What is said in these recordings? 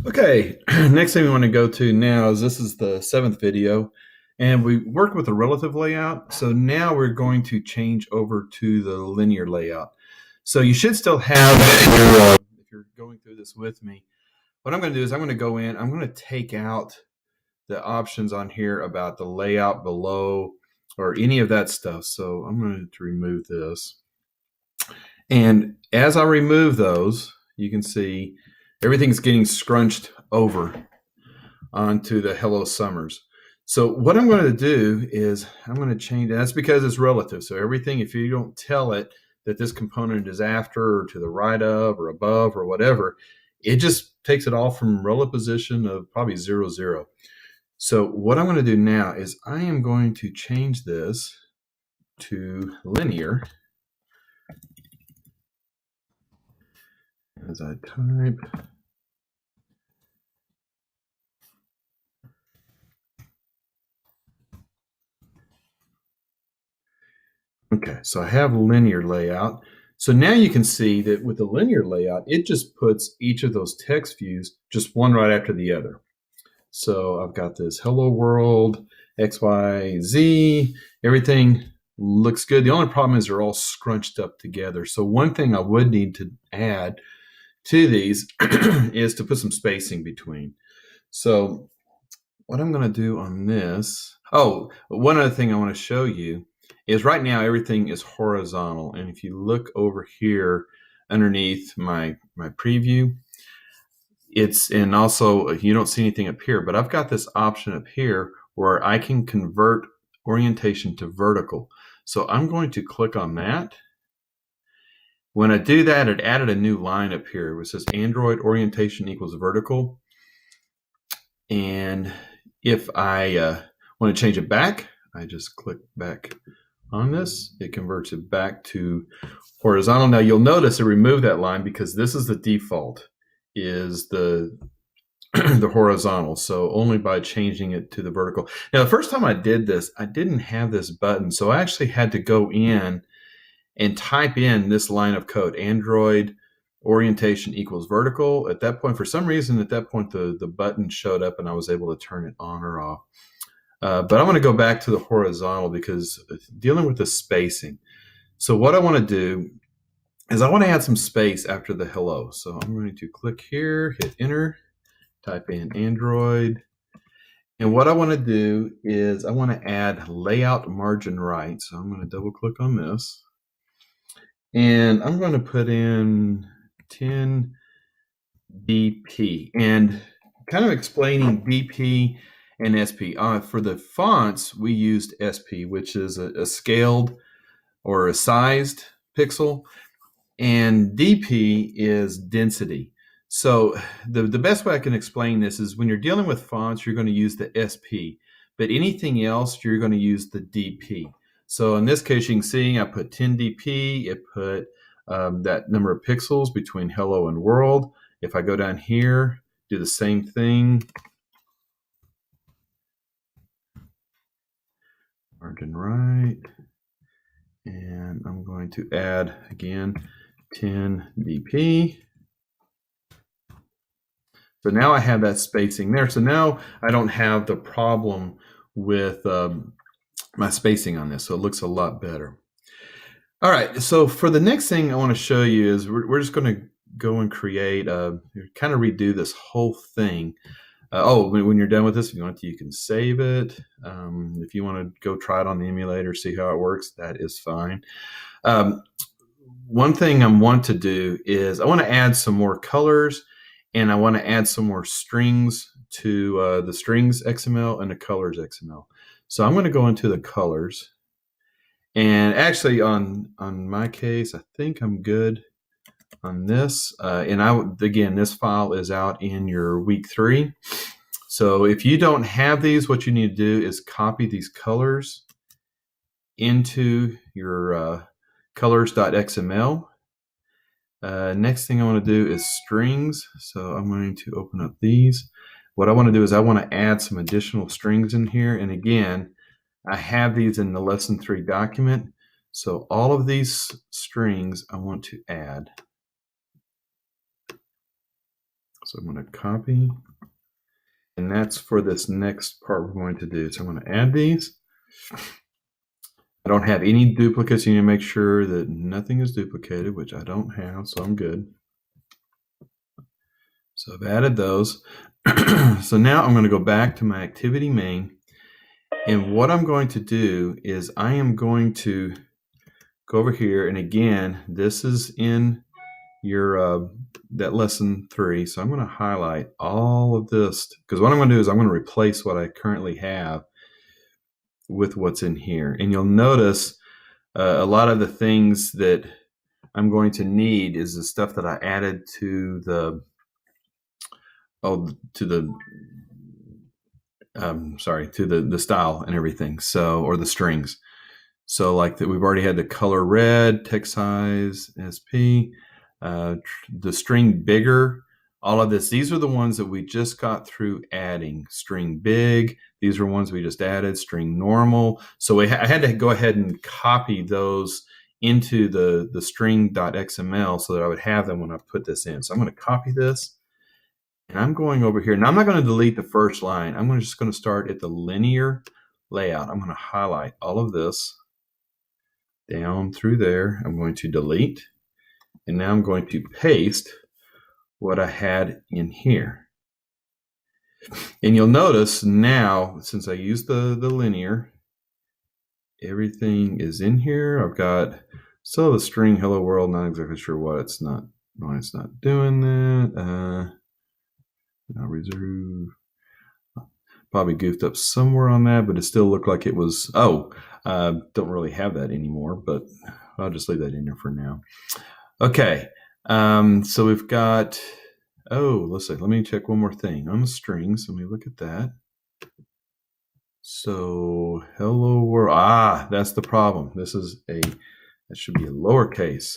Okay, next thing we want to go to now is this is the seventh video, and we worked with the relative layout. So now we're going to change over to the linear layout. So you should still have your, if you're going through this with me, what I'm going to do is I'm going to go in, I'm going to take out the options on here about the layout below or any of that stuff. So I'm going to remove this. And as I remove those, you can see everything's getting scrunched over onto the Hello Summers. So what I'm going to do is I'm going to change, and that's because it's relative. So everything, if you don't tell it that this component is after or to the right of or above or whatever, it just takes it all from relative position of probably 0, 0. So what I'm going to do now is I am going to change this to linear as I type. Okay, so I have linear layout. So now you can see that with the linear layout, it just puts each of those text views just one right after the other. So I've got this hello world, X, Y, Z, everything looks good. The only problem is they're all scrunched up together. So one thing I would need to add to these is to put some spacing between. So what I'm going to do on this, oh, one other thing I want to show you is right now everything is horizontal. And if you look over here underneath my preview, and also you don't see anything up here, but I've got this option up here where I can convert orientation to vertical. So I'm going to click on that. When I do that, it added a new line up here which says Android orientation equals vertical. And if I want to change it back, I just click back on this. It converts it back to horizontal. Now you'll notice it removed that line because this is the default, is the the horizontal. So only by changing it to the vertical. Now the first time I did this, I didn't have this button. So I actually had to go in and type in this line of code, Android orientation equals vertical. At that point, for some reason, at that point, the button showed up and I was able to turn it on or off. But I'm going to go back to the horizontal because dealing with the spacing. So what I want to do is I want to add some space after the hello. So I'm going to click here, hit enter, type in Android. And what I want to do is I want to add layout margin right. So I'm going to double click on this. And I'm going to put in 10 dp and kind of explaining dp and SP. For the fonts, we used SP, which is a scaled or a sized pixel, and DP is density. So the best way I can explain this is when you're dealing with fonts, you're going to use the SP, but anything else, you're going to use the DP. So in this case, you can see I put 10 dp. It put that number of pixels between hello and world. If I go down here, do the same thing. Margin right. And I'm going to add, again, 10 dp. So now I have that spacing there. So now I don't have the problem with my spacing on this. So it looks a lot better. All right, so for the next thing I want to show you is we're just going to go and create, kind of redo this whole thing. When you're done with this, if you want to, you can save it. If you want to go try it on the emulator, see how it works, that is fine. One thing I want to do is I want to add some more colors, and I want to add some more strings to the strings XML and the colors XML. So I'm going to go into the colors. And actually, on my case, I think I'm good on this. And again, this file is out in your week 3. So if you don't have these, what you need to do is copy these colors into your colors.xml. Next thing I want to do is strings. So I'm going to open up these. What I want to do is I want to add some additional strings in here. And again, I have these in the lesson 3 document. So all of these strings I want to add. So I'm going to copy, and that's for this next part we're going to do. So I'm going to add these. I don't have any duplicates. You need to make sure that nothing is duplicated, which I don't have, so I'm good. So I've added those. So now I'm going to go back to my activity main. And what I'm going to do is I am going to go over here. And again, this is in your that lesson 3. So I'm going to highlight all of this, because what I'm going to do is I'm going to replace what I currently have with what's in here. And you'll notice a lot of the things that I'm going to need is the stuff that I added to the the style and everything. So, or the strings. So like that, we've already had the color red, text size, SP, the string bigger, all of this. These are the ones that we just got through adding. String big, these are ones we just added. String normal. So I had to go ahead and copy those into the string.xml so that I would have them when I put this in. So I'm going to copy this. And I'm going over here. Now I'm not going to delete the first line. I'm just going to start at the linear layout. I'm going to highlight all of this down through there. I'm going to delete. And now I'm going to paste what I had in here. And you'll notice now, since I used the linear, everything is in here. I've got still the string hello world, not exactly sure what it's not. Why it's not doing that. Now reserve. Probably goofed up somewhere on that, but it still looked like it was. Don't really have that anymore, but I'll just leave that in there for now. Okay, so we've got. Let's see. Let me check one more thing on the strings. Let me look at that. So hello world. That's the problem. That should be a lowercase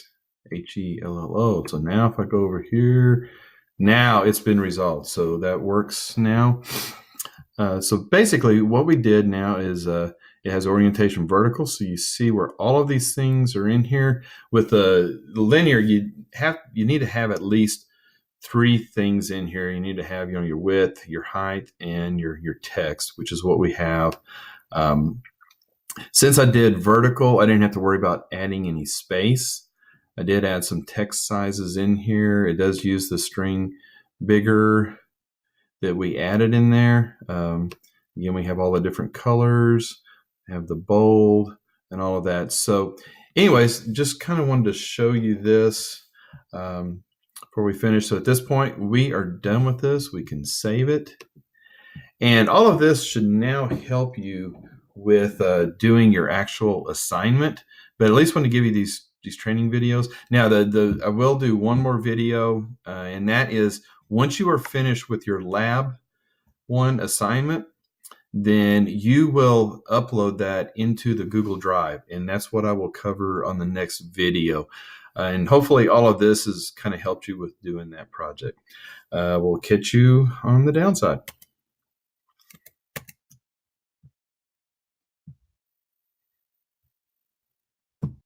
HELLO. So now if I go over here. Now it's been resolved, so that works now. So basically what we did now is it has orientation vertical, so you see where all of these things are in here. With the linear, you need to have at least 3 things in here. You need to have your width, your height, and your text, which is what we have. Since I did vertical, I didn't have to worry about adding any space. I did add some text sizes in here. It does use the string bigger that we added in there. Again, we have all the different colors, have the bold and all of that. So anyways, just kind of wanted to show you this before we finish. So at this point, we are done with this. We can save it. And all of this should now help you with doing your actual assignment. But at least want to give you these training videos. Now, I will do one more video, and that is once you are finished with your lab 1 assignment, then you will upload that into the Google Drive, and that's what I will cover on the next video. And hopefully all of this has kind of helped you with doing that project. We'll catch you on the downside.